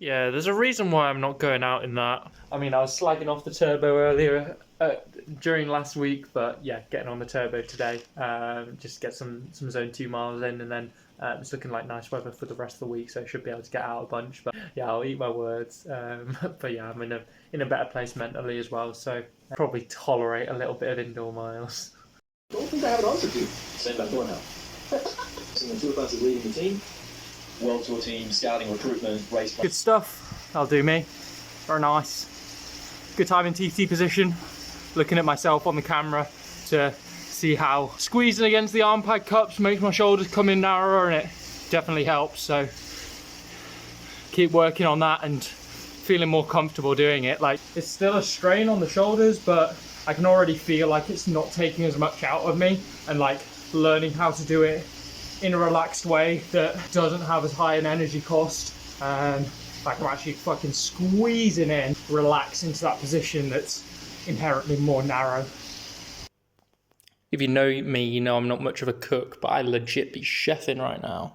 Yeah, there's a reason why I'm not going out in that. I mean, I was slagging off the turbo earlier during last week, but yeah, getting on the turbo today. Just get some zone 2 miles in, and then it's looking like nice weather for the rest of the week, so I should be able to get out a bunch. But yeah, I'll eat my words. But yeah, I'm in a better place mentally as well, so I'll probably tolerate a little bit of indoor miles. I don't think I have an answer to. Same back door now. So the two of us are leading the team. World Tour team, scouting, recruitment, race. Good stuff. That'll do me. Very nice. Good time in TT position. Looking at myself on the camera to see how squeezing against the arm pad cups makes my shoulders come in narrower, and it definitely helps. So keep working on that and feeling more comfortable doing it. Like, it's still a strain on the shoulders, but I can already feel like it's not taking as much out of me, and like learning how to do it in a relaxed way that doesn't have as high an energy cost. Like, I'm actually fucking squeezing in, relax into that position that's inherently more narrow. If you know me, you know I'm not much of a cook, but I legit be chefing right now.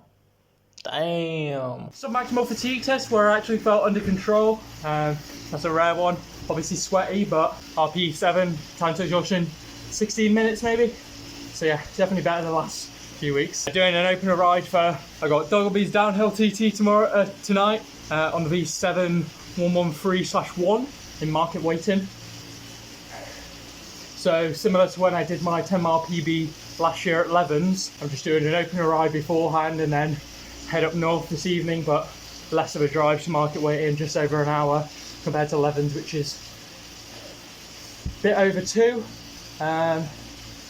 Damn. Sub-maximal fatigue test where I actually felt under control. That's a rare one. Obviously sweaty, but RP7, time to exhaustion, 16 minutes maybe. So yeah, definitely better than the last few weeks. Doing an opener ride for, I got Doggleby's downhill TT tonight on the V718/1 in market waiting. So similar to when I did my 10 mile PB last year at Levens, I'm just doing an opener ride beforehand and then head up north this evening, but less of a drive to market waiting, just over an hour compared to Levens, which is a bit over 2.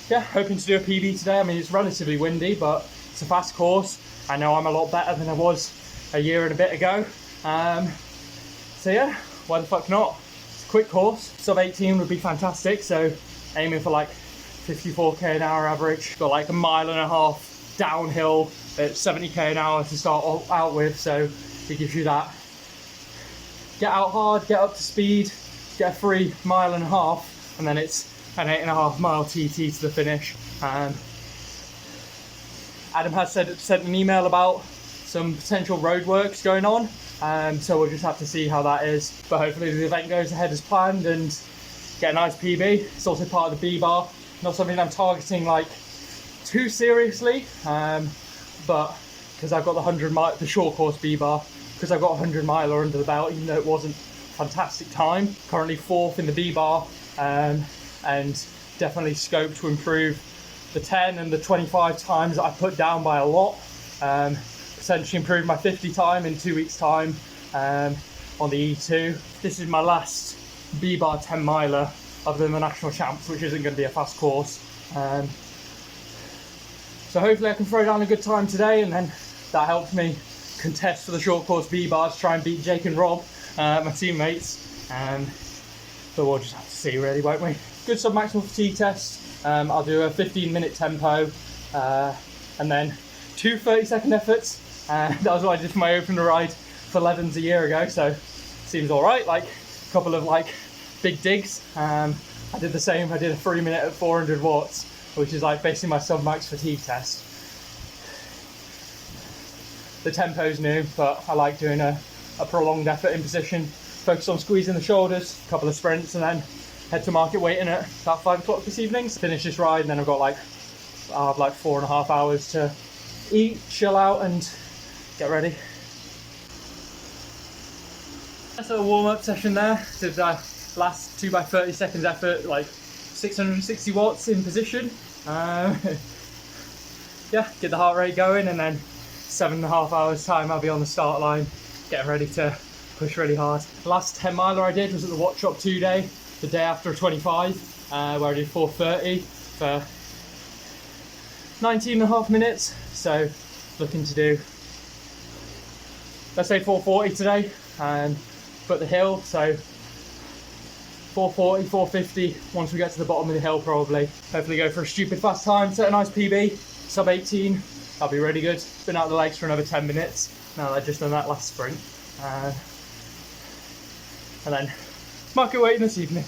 Yeah, hoping to do a PB today. I mean, it's relatively windy, but it's a fast course. I know I'm a lot better than I was a year and a bit ago. So yeah, why the fuck not? It's a quick course. Sub 18 would be fantastic. So aiming for like 54k an hour average. Got like a mile and a half downhill at 70k an hour to start out with. So it gives you that. Get out hard, get up to speed, get a free mile and a half, and then it's an 8.5 mile TT to the finish. Adam has sent an email about some potential roadworks going on, so we'll just have to see how that is. But hopefully the event goes ahead as planned and get a nice PB. It's also part of the B-bar. Not something I'm targeting like too seriously, but because I've got the short course B-bar, because I've got a 100 miler under the belt, even though it wasn't a fantastic time. Currently 4th in the B-bar, and definitely scope to improve the 10 and the 25 times that I put down by a lot. Potentially improve my 50 time in 2 weeks time on the E2. This is my last B-bar 10 miler other than the national champs, which isn't going to be a fast course. So hopefully I can throw down a good time today, and then that helps me contest for the short course B-bars, try and beat Jake and Rob, my teammates. But we'll just have to see really, won't we? Good sub-maximal fatigue test. I'll do a 15-minute tempo, and then 2 30-second efforts. That was what I did for my opener ride for Levens a year ago, so seems all right. Like a couple of like big digs. I did the same. I did a 3-minute at 400 watts, which is like basically my sub-max fatigue test. The tempo's new, but I like doing a prolonged effort in position. Focus on squeezing the shoulders, a couple of sprints, and then head to market waiting at about 5 o'clock this evening. Finish this ride, and then I'll have like 4.5 hours to eat, chill out, and get ready. That's a warm-up session there. Did last 2 by 30 seconds effort, like 660 watts in position. Yeah, get the heart rate going, and then 7.5 hours time I'll be on the start line, getting ready to push really hard. The last 10 miler I did was at the Watch Shop 2 day, the day after a 25, where I did 4:30 for 19.5 minutes. So looking to do, let's say 4:40 today, but the hill, so 4:40, 4:50 once we get to the bottom of the hill probably. Hopefully go for a stupid fast time, set a nice PB, sub 18, that'll be really good. Been out the legs for another 10 minutes, now that I've just done that last sprint. And then market waiting this evening.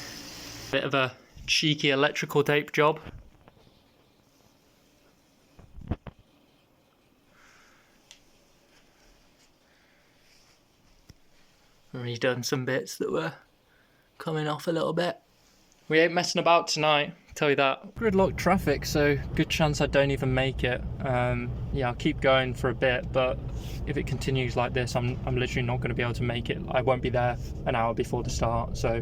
Bit of a cheeky electrical tape job. Already done some bits that were coming off a little bit. We ain't messing about tonight, tell you that. Gridlock traffic, so good chance I don't even make it. Yeah, I'll keep going for a bit, but if it continues like this, I'm literally not going to be able to make it. I won't be there an hour before the start, so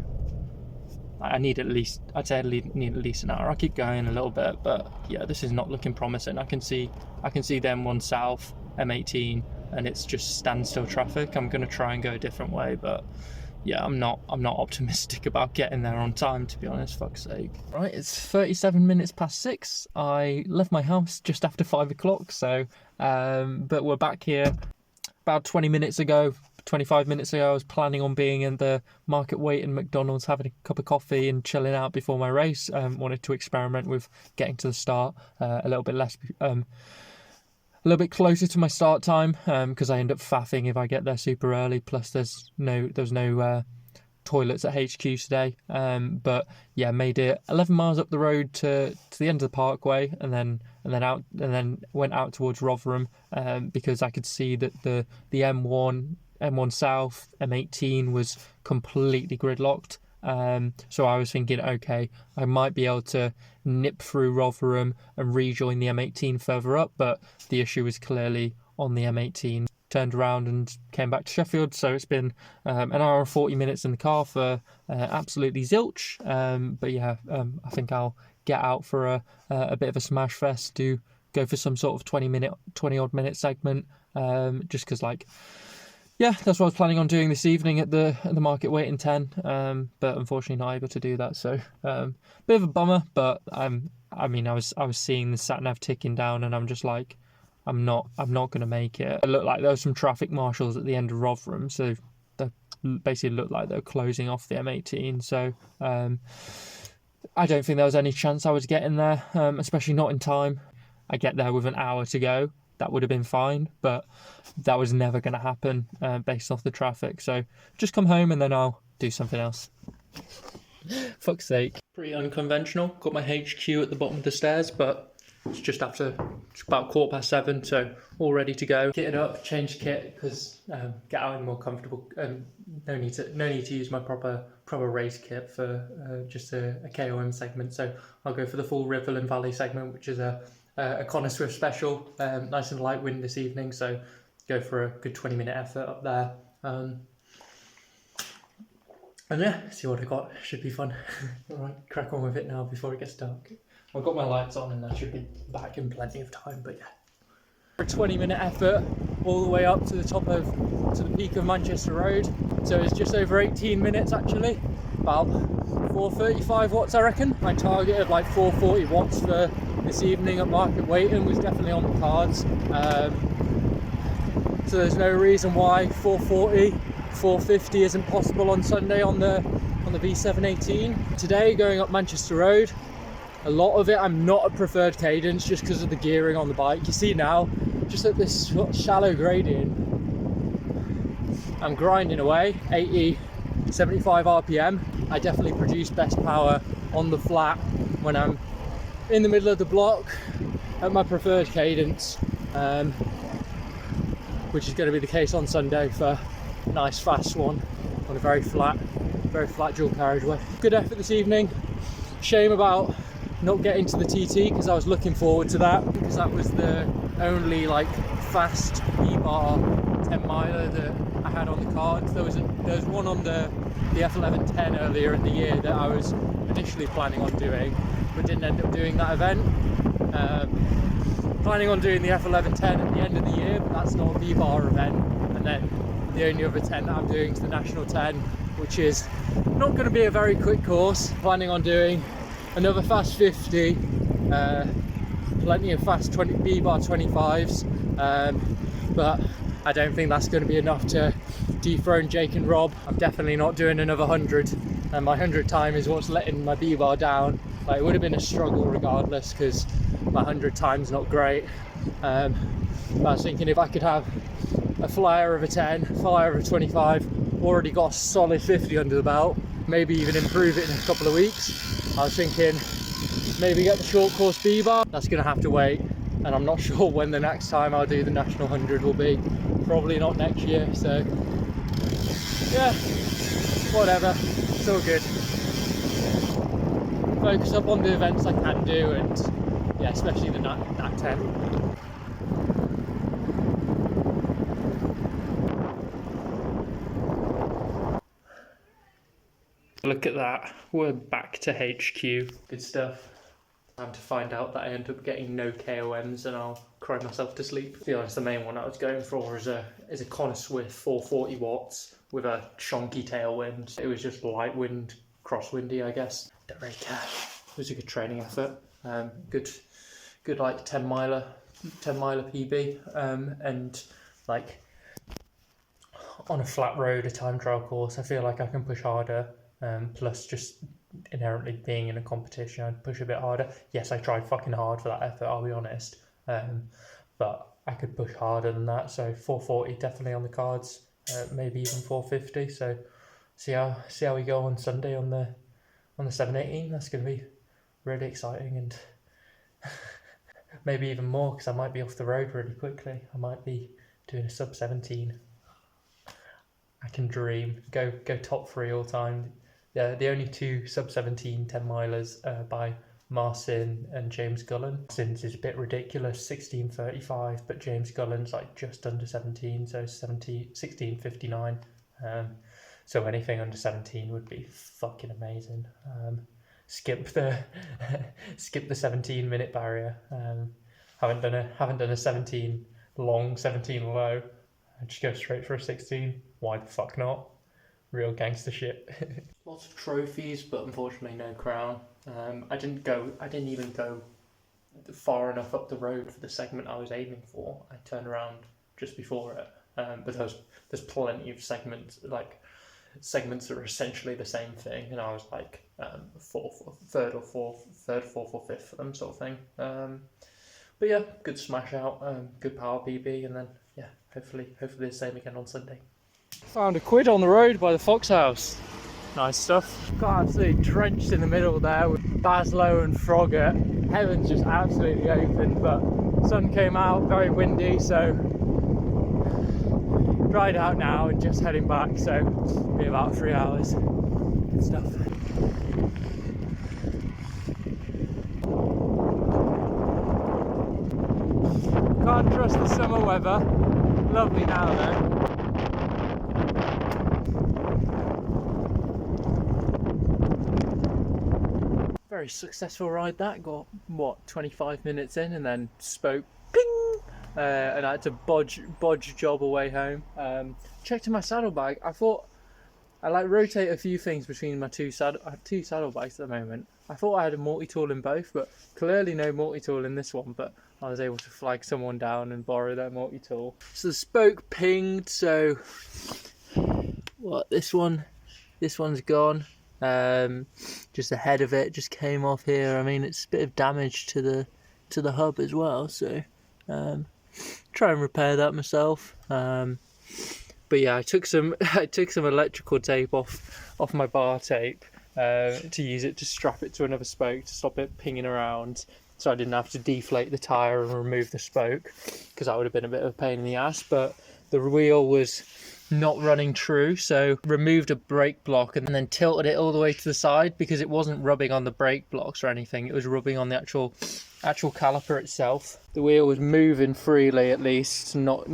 I need at least, I'd say I need at least an hour. I'll keep going a little bit, but yeah, this is not looking promising. I can see the M1 South, M18, and it's just standstill traffic. I'm going to try and go a different way, but yeah, I'm not optimistic about getting there on time, to be honest, fuck's sake. Right, it's 37 minutes past 6. I left my house just after 5 o'clock, so, but we're back here about 20 minutes ago, 25 minutes ago. I was planning on being in the market wait in McDonald's, having a cup of coffee and chilling out before my race. Wanted to experiment with getting to the start a little bit less, a little bit closer to my start time, because I end up faffing if I get there super early. Plus, there's no toilets at HQ today. But yeah, made it 11 miles up the road to the end of the parkway, and then went out towards Rotherham, because I could see that the M1 South, M18 was completely gridlocked. So I was thinking, okay, I might be able to nip through Rotherham and rejoin the M18 further up, but the issue was clearly on the M18. Turned around and came back to Sheffield, so it's been an hour and 40 minutes in the car for absolutely zilch. But yeah, I think I'll get out for a bit of a smash fest, to go for some sort of 20 odd minute segment, just because, like, yeah, that's what I was planning on doing this evening at the market wait in 10, but unfortunately not able to do that. So bit of a bummer, but I was seeing the sat nav ticking down, and I'm just like, I'm not going to make it. It looked like there was some traffic marshals at the end of Rotherham, so they basically looked like they were closing off the M18. So I don't think there was any chance I was getting there, especially not in time. I get there with an hour to go. That would have been fine, but that was never going to happen based off the traffic. So just come home and then I'll do something else. Fuck's sake. Pretty unconventional. Got my HQ at the bottom of the stairs, but it's just about 7:15, so all ready to go. Kitted up, change kit, because get out in more comfortable. No need to use my proper race kit for just a KOM segment. So I'll go for the full Ribble and Valley segment, which is a Connor Swift special. Nice and light wind this evening, so go for a good 20-minute effort up there. And yeah, see what I got. Should be fun. Alright, crack on with it now before it gets dark. I've got my lights on and I should be back in plenty of time, but yeah. A 20-minute effort all the way up to the peak of Manchester Road. So it's just over 18 minutes actually. About 435 watts I reckon. My target of like 440 watts for this evening at market waiting was definitely on the cards. So there's no reason why 440, 450 isn't possible on Sunday on the V718. Today going up Manchester Road, a lot of it I'm not at preferred cadence just because of the gearing on the bike. You see now, just at this shallow gradient, I'm grinding away, 80, 75 RPM. I definitely produce best power on the flat when I'm in the middle of the block at my preferred cadence, which is going to be the case on Sunday for a nice fast one on a very flat dual carriageway. Good effort this evening. Shame about not getting to the TT, because I was looking forward to that, because that was the only like fast B-bar 10 miler that I had on the cards. There was one on the F1110 earlier in the year that I was initially planning on doing, but didn't end up doing that event. Planning on doing the F1110 at the end of the year, but that's not a B-bar event. And then the only other 10 that I'm doing is the National 10, which is not going to be a very quick course. Planning on doing another fast 50, plenty of fast 20 B-bar 25s, but I don't think that's going to be enough to dethrone Jake and Rob. I'm definitely not doing another 100, and my 100 time is what's letting my B-bar down. Like, it would have been a struggle regardless, because my 100 time's not great. But I was thinking if I could have a flyer of a 10, flyer of a 25, already got a solid 50 under the belt, maybe even improve it in a couple of weeks. I was thinking maybe get the short course B-bar. That's going to have to wait, and I'm not sure when the next time I'll do the National 100 will be. Probably not next year, so yeah, whatever, it's all good. Focus up on the events I can do, and yeah, especially the nat 10. Look at that, we're back to HQ. Good stuff. Time to find out that I end up getting no KOMs and I'll cry myself to sleep. To be honest, the main one I was going for is a Connor Swift 440 watts with a chonky tailwind. It was just light wind, crosswindy, I guess. Don't really care. It was a good training effort. Good like 10 miler PB, and like on a flat road, a time trial course, I feel like I can push harder. Plus just inherently being in a competition, I'd push a bit harder. Yes, I tried fucking hard for that effort, I'll be honest. But I could push harder than that. So 440 definitely on the cards, maybe even 450. So see how we go on Sunday on the 718. That's going to be really exciting, and maybe even more because I might be off the road really quickly. I might be doing a sub 17. I can dream. Go top 3 all time. Yeah, the only 2 sub 17 10 milers by Marcin and James Gullen. Marcin's is a bit ridiculous, 16:35, but James Gullen's like just under 17, so 16:59. So anything under 17 would be fucking amazing. Skip the 17-minute barrier. Haven't done a 17 long, 17 low. I just go straight for a 16. Why the fuck not? Real gangster shit. Lots of trophies, but unfortunately no crown. I didn't even go far enough up the road for the segment I was aiming for. I turned around just before it. But there's plenty of segments that are essentially the same thing, and I was like third or fourth or fifth for them, sort of thing. But yeah, good smash out, good power PB, and then yeah, hopefully the same again on Sunday. Found a quid on the road by the Fox House. Nice stuff. Got absolutely drenched in the middle there with Baslow and Frogger. Heaven's just absolutely open, but sun came out, very windy, so dried out now and just heading back, so it'll be about 3 hours. Good stuff. Can't trust the summer weather. Lovely now though. Very successful ride that. Got what, 25 minutes in and then spoke ping, and I had to bodge job away home. Checked in my saddlebag. I thought I like rotate a few things between my I have 2 saddlebags at the moment. I thought I had a multi-tool in both, but clearly no multi-tool in this one, but I was able to flag someone down and borrow their multi-tool. So the spoke pinged, so what, this one's gone. Just the head of it just came off here. I mean, it's a bit of damage to the hub as well, so try and repair that myself. But yeah, I took some electrical tape off my bar tape to use it to strap it to another spoke to stop it pinging around, so I didn't have to deflate the tyre and remove the spoke, because that would have been a bit of a pain in the ass. But the wheel was not running true, so removed a brake block and then tilted it all the way to the side, because it wasn't rubbing on the brake blocks or anything, it was rubbing on the actual caliper itself. The wheel was moving freely, at least not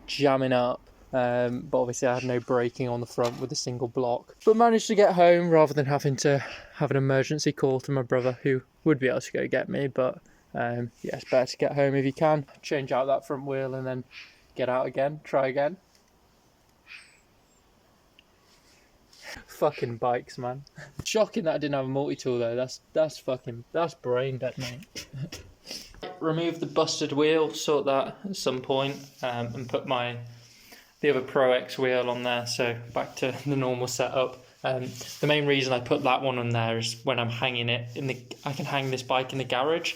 jamming up. But obviously I had no braking on the front with a single block, but managed to get home rather than having to have an emergency call to my brother, who would be able to go get me. But yeah, it's better to get home if you can. Change out that front wheel and then get out again, try again. Fucking bikes, man. Shocking that I didn't have a multi-tool though. That's brain dead, mate. Remove the busted wheel, sort that at some point, and put the other Pro X wheel on there, so back to the normal setup. The main reason I put that one on there is when I'm hanging it I can hang this bike in the garage,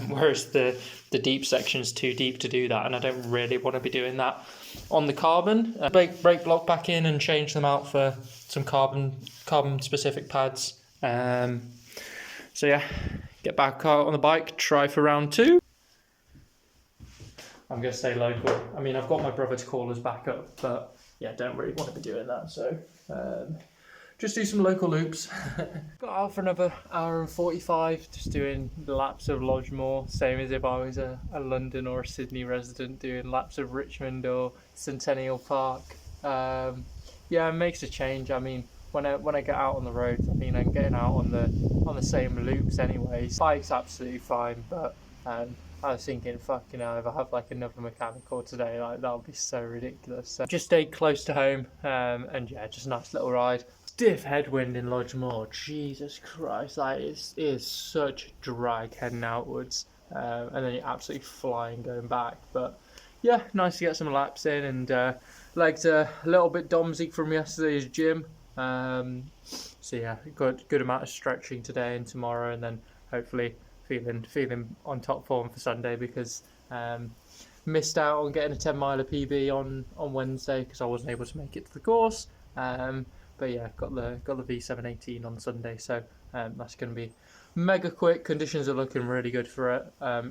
whereas the deep section is too deep to do that, and I don't really want to be doing that on the carbon. Brake block back in and change them out for some carbon specific pads. So yeah, get back out on the bike, try for round 2. I'm going to stay local. I mean, I've got my brother to call us back up, but yeah, don't really want to be doing that. So just do some local loops. Got out for another hour and 45, just doing the laps of Lodgemore, same as if I was a London or a Sydney resident doing laps of Richmond or Centennial Park. Yeah, it makes a change. I mean, when I get out on the roads, I mean, I'm getting out on the same loops anyways. Bike's absolutely fine, but I was thinking, fuck, you know, if I have like another mechanical today, like that would be so ridiculous. So just stay close to home, and yeah, just a nice little ride. Stiff headwind in Lodgemore, Jesus Christ, that is such a drag heading outwards, and then you're absolutely flying going back. But yeah, nice to get some laps in, and legs are a little bit domsy from yesterday's gym. So yeah, good amount of stretching today and tomorrow, and then hopefully feeling on top form for Sunday, because missed out on getting a 10 miler PB on Wednesday because I wasn't able to make it to the course. But yeah, got the V718 on Sunday, so that's going to be mega quick. Conditions are looking really good for it.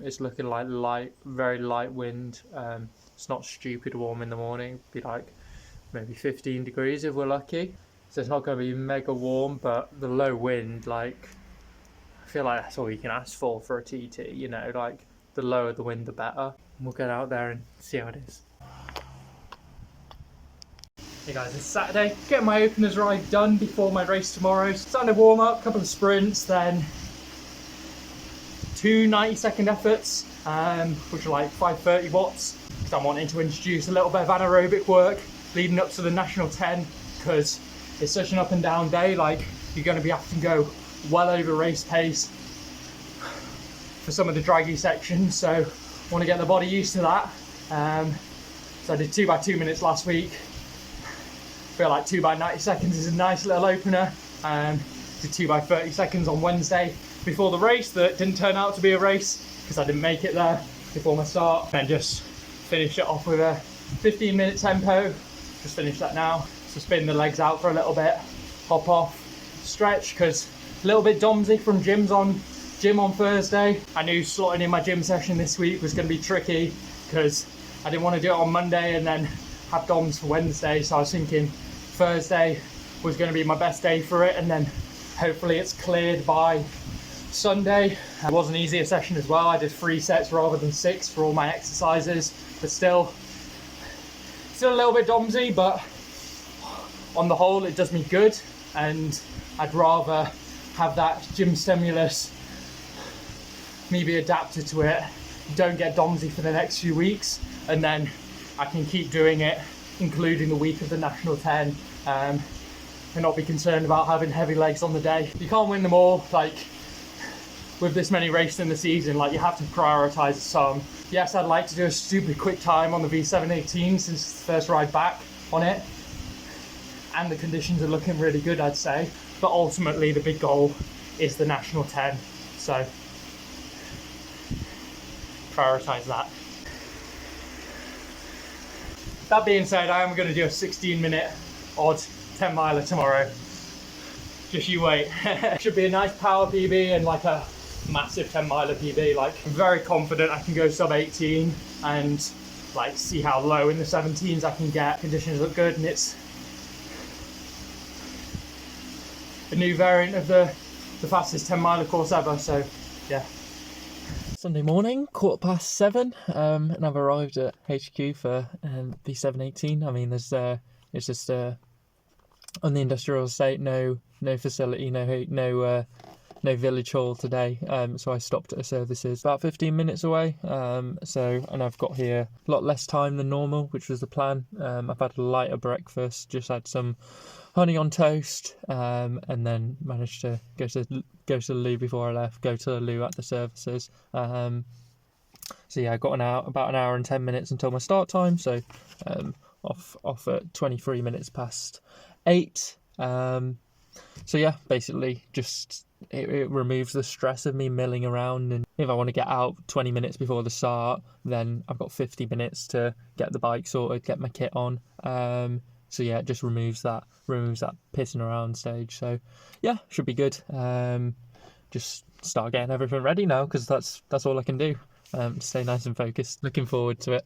It's looking like very light wind. It's not stupid warm in the morning. It'll be like maybe 15 degrees if we're lucky. So it's not going to be mega warm, but the low wind, like, I feel like that's all you can ask for a TT. You know, like the lower the wind, the better. And we'll get out there and see how it is. Hey guys, it's Saturday. Getting my openers ride done before my race tomorrow. Starting to warm up, couple of sprints, then 2 90-second efforts, which are like 530 watts. Because I'm wanting to introduce a little bit of anaerobic work leading up to the National 10, because it's such an up and down day. Like, you're going to be having to go well over race pace for some of the draggy sections, so I want to get the body used to that. So I did 2 by 2 minutes last week. Feel like 2 by 90 seconds is a nice little opener. Did 2 by 30 seconds on Wednesday before the race that didn't turn out to be a race because I didn't make it there before my start. And just finished it off with a 15-minute tempo. Just finished that now. So spin the legs out for a little bit, hop off, stretch, because a little bit domsy from gym on Thursday. I knew slotting in my gym session this week was going to be tricky because I didn't want to do it on Monday and then have DOMs for Wednesday, so I was thinking Thursday was going to be my best day for it, and then hopefully it's cleared by Sunday. It was an easier session as well. I did 3 sets rather than 6 for all my exercises, but still a little bit domsy, but on the whole it does me good, and I'd rather have that gym stimulus, me be adapted to it, don't get domsy for the next few weeks, and then I can keep doing it, including the week of the National 10, and not be concerned about having heavy legs on the day. You can't win them all. Like, with this many races in the season, like, you have to prioritise some. Yes, I'd like to do a stupid quick time on the V718 since it's the first ride back on it, and the conditions are looking really good, I'd say. But ultimately, the big goal is the National 10, so prioritise that. That being said, I am going to do a 16-minute odd 10 miler tomorrow. Just you wait. Should be a nice power PB and like a massive 10 miler PB. Like, I'm very confident I can go sub 18 and like see how low in the 17s I can get. Conditions look good, and it's a new variant of the fastest 10 miler course ever, so yeah. Sunday morning, 7:15, and I've arrived at HQ for V718. I mean, it's just on the industrial estate, no facility, no village hall today. So I stopped at a services about 15 minutes away. And I've got here a lot less time than normal, which was the plan. I've had a lighter breakfast, just had some honey on toast, and then managed to go to the loo before I left. Go to the loo at the services. So yeah, I got about an hour and 10 minutes until my start time. So off at 23 minutes past 8. So yeah, basically just it removes the stress of me milling around, and if I want to get out 20 minutes before the start, then I've got 50 minutes to get the bike sorted, get my kit on. So yeah, it just removes that pissing around stage. So yeah, should be good. Just start getting everything ready now, because that's all I can do. Stay nice and focused. Looking forward to it.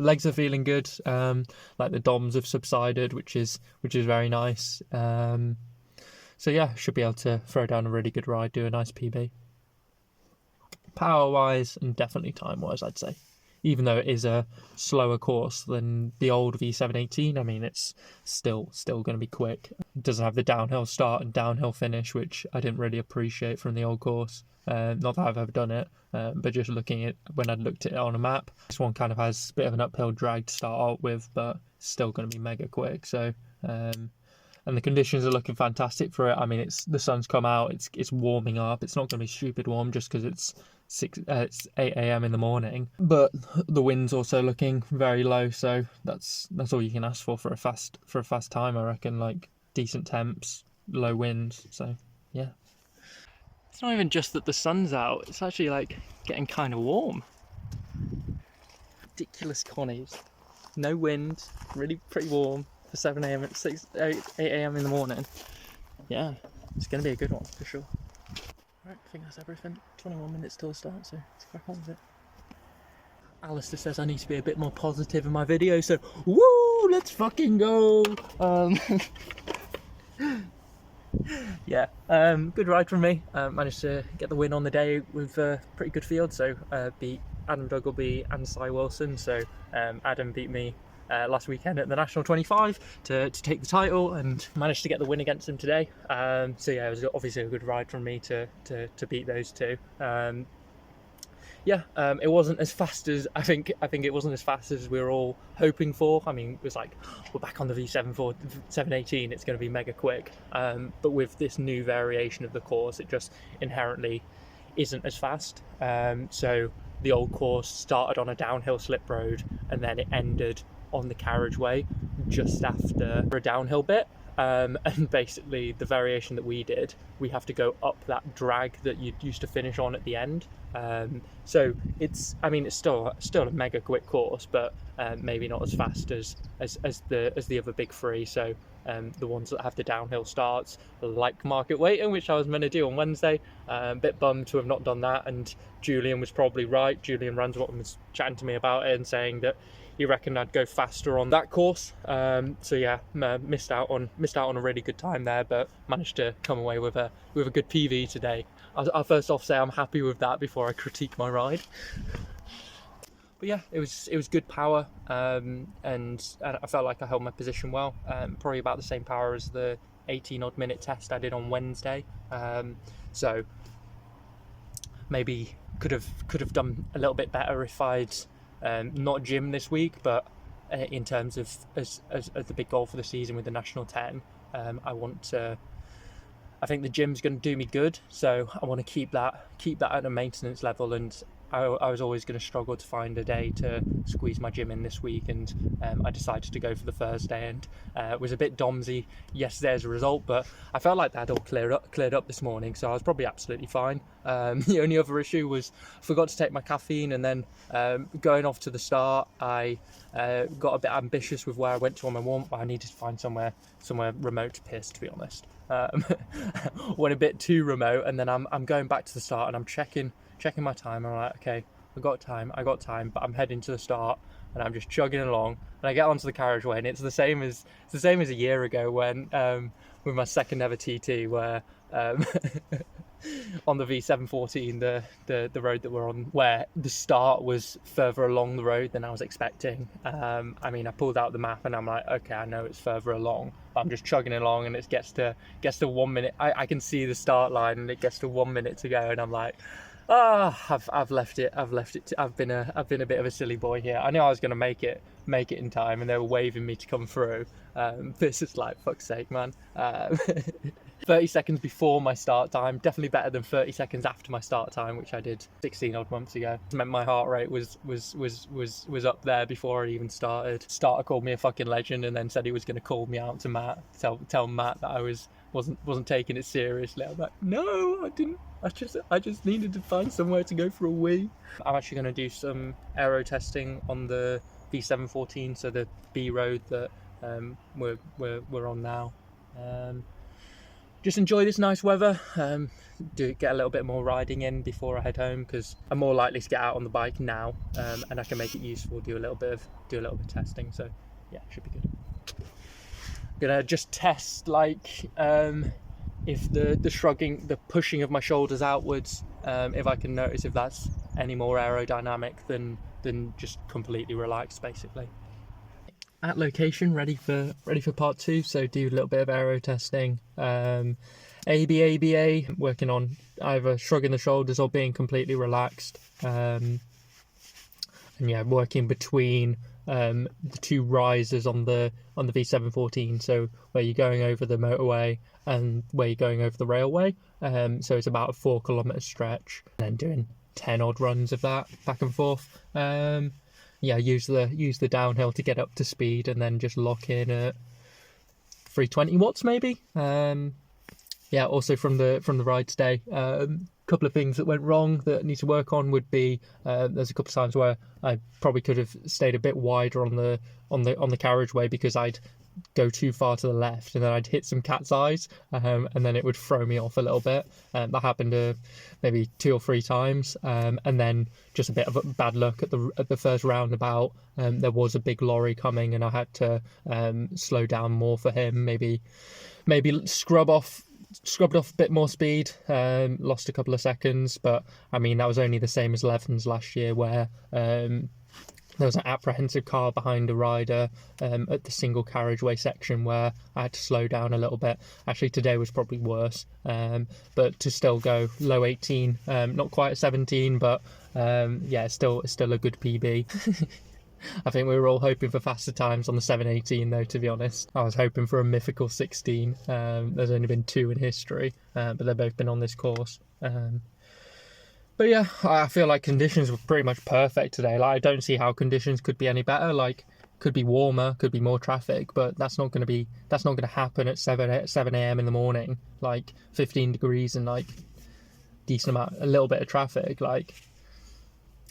legs are feeling good. Like the DOMs have subsided, which is very nice. So yeah, should be able to throw down a really good ride, do a nice PB. Power wise and definitely time wise, I'd say. Even though it is a slower course than the old V718, I mean, it's still going to be quick. It doesn't have the downhill start and downhill finish, which I didn't really appreciate from the old course. Not that I've ever done it, but just looking at when I looked at it on a map, this one kind of has a bit of an uphill drag to start out with, but still going to be mega quick. So, and the conditions are looking fantastic for it. I mean, the sun's come out, it's warming up. It's not going to be stupid warm just because it's 8 a.m. in the morning, but the wind's also looking very low, so that's all you can ask for a fast time, I reckon. Like decent temps, low winds, so yeah. It's not even just that the sun's out, it's actually like getting kind of warm. Ridiculous connies. No wind, really pretty warm for 7 a.m. at 8 a.m. in the morning. Yeah, it's going to be a good one for sure. Right, I think that's everything. 21 minutes till the start, so let's crack on with it. Alistair says I need to be a bit more positive in my video, so woo, let's fucking go! Yeah, good ride from me. Managed to get the win on the day with a pretty good field, so beat Adam Duggleby and Cy Wilson, so Adam beat me last weekend at the National 25 to take the title and managed to get the win against him today. So yeah, it was obviously a good ride from me to beat those two. Yeah, it wasn't as fast as I think it wasn't as fast as we were all hoping for. I mean, it was like, we're back on the V718, it's going to be mega quick. But with this new variation of the course, it just inherently isn't as fast. So the old course started on a downhill slip road and then it ended on the carriageway just after a downhill bit, and basically the variation that we did, we have to go up that drag that you used to finish on at the end. So it's still a mega quick course, but maybe not as fast as the other big three. So the ones that have the downhill starts, like Market Waiting, which I was meant to do on Wednesday. A bit bummed to have not done that, and Julian was probably right. Julian Ransbottom was chatting to me about it and saying that he reckoned I'd go faster on that course. So yeah, missed out on a really good time there, but managed to come away with a good PV today. I'll first off say I'm happy with that before I critique my ride. But yeah, it was good power, and I felt like I held my position well. Probably about the same power as the 18 odd minute test I did on Wednesday. So maybe could have done a little bit better if I'd not gym this week, but in terms of as the big goal for the season with the National 10, I think the gym's going to do me good, so I want to keep that at a maintenance level, and I was always going to struggle to find a day to squeeze my gym in this week, and I decided to go for the Thursday, and it was a bit domsy yesterday as a result, but I felt like that all cleared up this morning, so I was probably absolutely fine. The only other issue was I forgot to take my caffeine, and then going off to the start, I got a bit ambitious with where I went to on my warm-up. I needed to find somewhere remote to piss, to be honest. Went a bit too remote, and then I'm going back to the start, and I'm checking my time. I'm like, okay, I got time, but I'm heading to the start, and I'm just chugging along, and I get onto the carriageway, and it's the same as a year ago when with my second ever TT, where on the V714, the road that we're on, where the start was further along the road than I was expecting. I mean, I pulled out the map and I'm like, okay, I know it's further along, but I'm just chugging along, and it gets to 1 minute. I can see the start line, and it gets to 1 minute to go, and I'm like, I've left it. I've been a bit of a silly boy here. I knew I was going to make it in time, and they were waving me to come through. This is like, fuck's sake, man. 30 seconds before my start time, definitely better than 30 seconds after my start time, which I did 16 odd months ago. It meant my heart rate was up there before I even started. Starter called me a fucking legend, and then said he was going to call me out to Matt, tell Matt that I wasn't taking it seriously. I'm like, no, I didn't. I just needed to find somewhere to go for a wee. I'm actually going to do some aero testing on the V714, so the B road that we're on now. just enjoy this nice weather. Get a little bit more riding in before I head home, because I'm more likely to get out on the bike now, and I can make it useful. Do a little bit of testing. So yeah, should be good. Gonna just test like if the shrugging, the pushing of my shoulders outwards, if I can notice if that's any more aerodynamic than just completely relaxed, basically. At location, ready for part 2. So do a little bit of aero testing. ABA, working on either shrugging the shoulders or being completely relaxed. And yeah, working between the two risers on the V718. So where you're going over the motorway and where you're going over the railway. So it's about a 4 kilometre stretch, and then doing 10 odd runs of that back and forth. Yeah, use the downhill to get up to speed, and then just lock in at 320 watts maybe. Yeah, also from the ride today, couple of things that went wrong that I need to work on would be there's a couple of times where I probably could have stayed a bit wider on the carriageway, because I'd go too far to the left and then I'd hit some cat's eyes, and then it would throw me off a little bit. That happened maybe 2 or 3 times, and then just a bit of a bad luck at the first roundabout. There was a big lorry coming, and I had to slow down more for him, maybe scrubbed off a bit more speed, lost a couple of seconds, but I mean that was only the same as Levens last year, where there was an apprehensive car behind a rider at the single carriageway section where I had to slow down a little bit. Actually, today was probably worse, but to still go low 18, not quite a 17, but yeah, it's still a good PB. I think we were all hoping for faster times on the 718 though, to be honest. I was hoping for a mythical 16. There's only been 2 in history, but they've both been on this course. But yeah, I feel like conditions were pretty much perfect today. Like, I don't see how conditions could be any better. Like, could be warmer, could be more traffic, but that's not going to happen at 7 a.m. in the morning. Like 15 degrees and like a little bit of traffic. Like,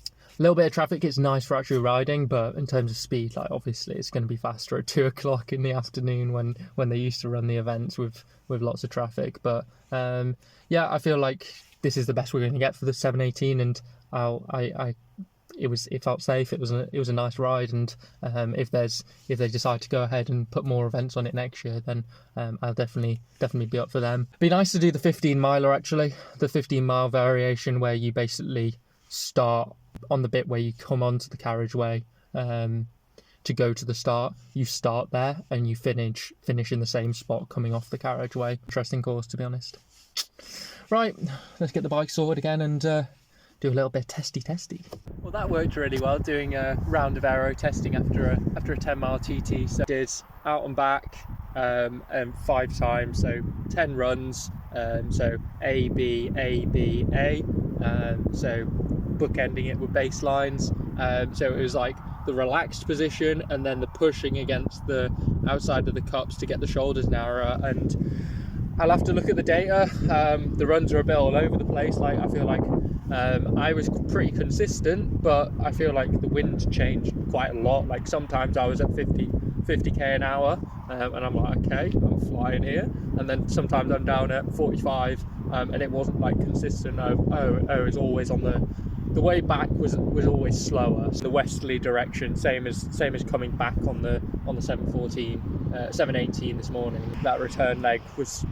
a little bit of traffic is nice for actual riding, but in terms of speed, like obviously it's going to be faster at 2 o'clock in the afternoon when they used to run the events with lots of traffic. But yeah, I feel like this is the best we're going to get for the 718, and it felt safe. It was a nice ride, and if they decide to go ahead and put more events on it next year, then I'll definitely be up for them. Be nice to do the 15 miler actually, the 15 mile variation, where you basically start on the bit where you come onto the carriageway to go to the start. You start there and you finish in the same spot coming off the carriageway. Interesting course, to be honest. Right, let's get the bike sorted again and do a little bit of testy. Well, that worked really well, doing a round of aero testing after a 10-mile TT. So did out and back 5 times, so 10 runs. So A, B, A, B, A. So bookending it with baselines. So it was like the relaxed position and then the pushing against the outside of the cups to get the shoulders narrower. And I'll have to look at the data. The runs are a bit all over the place. Like, I feel like I was pretty consistent, but I feel like the wind changed quite a lot. Like sometimes I was at 50k an hour, and I'm like, okay, I'm flying here. And then sometimes I'm down at 45, and it wasn't like consistent. It's always on the way back was always slower. So the westerly direction, same as coming back on the 718 this morning. That return leg was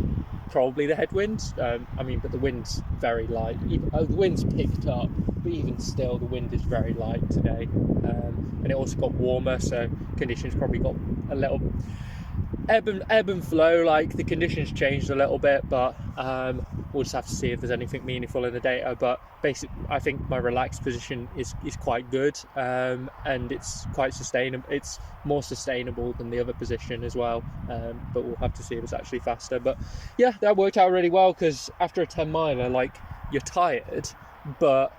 probably the headwind. I mean, but the wind's very light. The wind's picked up, but even still, the wind is very light today. And it also got warmer, so conditions probably got a little ebb and flow. Like, the conditions changed a little bit, but we'll just have to see if there's anything meaningful in the data. But basically, I think my relaxed position is quite good, and it's quite sustainable. It's more sustainable than the other position as well, but we'll have to see if it's actually faster. But yeah, that worked out really well, because after a 10 miler, like, you're tired, but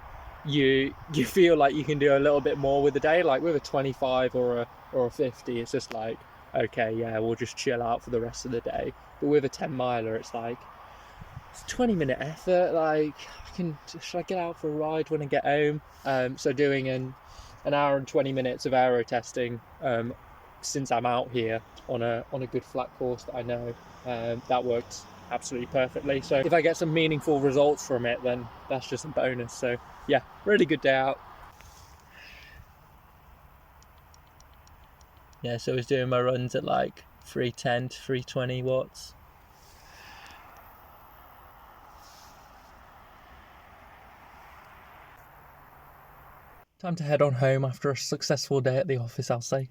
you feel like you can do a little bit more with the day. Like with a 25 or a 50, it's just like, okay, yeah, we'll just chill out for the rest of the day. But with a 10 miler, it's like, it's a 20-minute effort. Like, should I get out for a ride when I get home? So doing an hour and 20 minutes of aero testing since I'm out here on a good flat course that I know, that worked absolutely perfectly. So if I get some meaningful results from it, then that's just a bonus. So yeah, really good day out. Yeah, so I was doing my runs at like 310 to 320 watts. Time to head on home after a successful day at the office, I'll say.